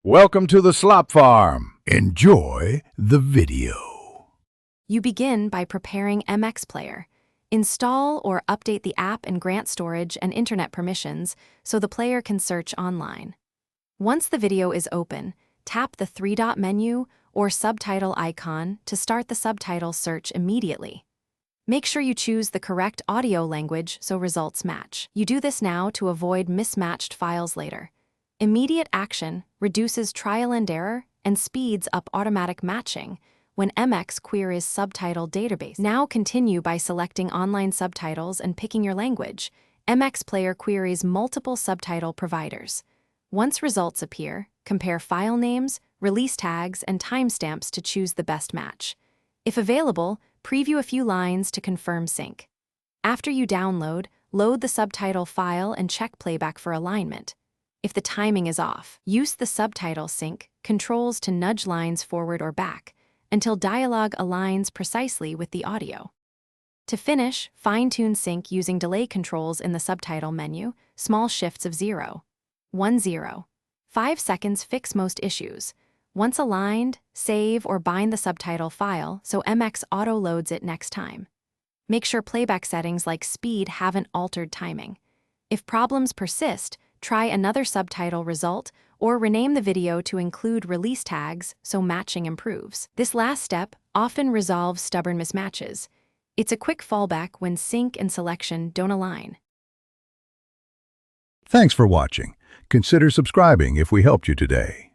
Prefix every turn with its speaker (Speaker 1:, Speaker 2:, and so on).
Speaker 1: Welcome to the Slop Farm. Enjoy the video.
Speaker 2: You begin by preparing MX Player. Install or update the app and grant storage and internet permissions so the player can search online. Once the video is open, tap the three-dot menu or subtitle icon to start the subtitle search immediately. Make sure you choose the correct audio language so results match. You do this now to avoid mismatched files later. Immediate action reduces trial and error and speeds up automatic matching when MX queries subtitle database. Now continue by selecting online subtitles and picking your language. MX Player queries multiple subtitle providers. Once results appear, compare file names, release tags, and timestamps to choose the best match. If available, preview a few lines to confirm sync. After you download, load the subtitle file and check playback for alignment. If the timing is off, use the subtitle sync controls to nudge lines forward or back until dialogue aligns precisely with the audio. To finish, fine-tune sync using delay controls in the subtitle menu, small shifts of 0, 1, 0. 5 seconds fix most issues. Once aligned, save or bind the subtitle file so MX auto-loads it next time. Make sure playback settings like speed haven't altered timing. If problems persist, try another subtitle result or rename the video to include release tags so matching improves. This last step often resolves stubborn mismatches. It's a quick fallback when sync and selection don't align.
Speaker 1: Thanks for watching. Consider subscribing if we helped you today.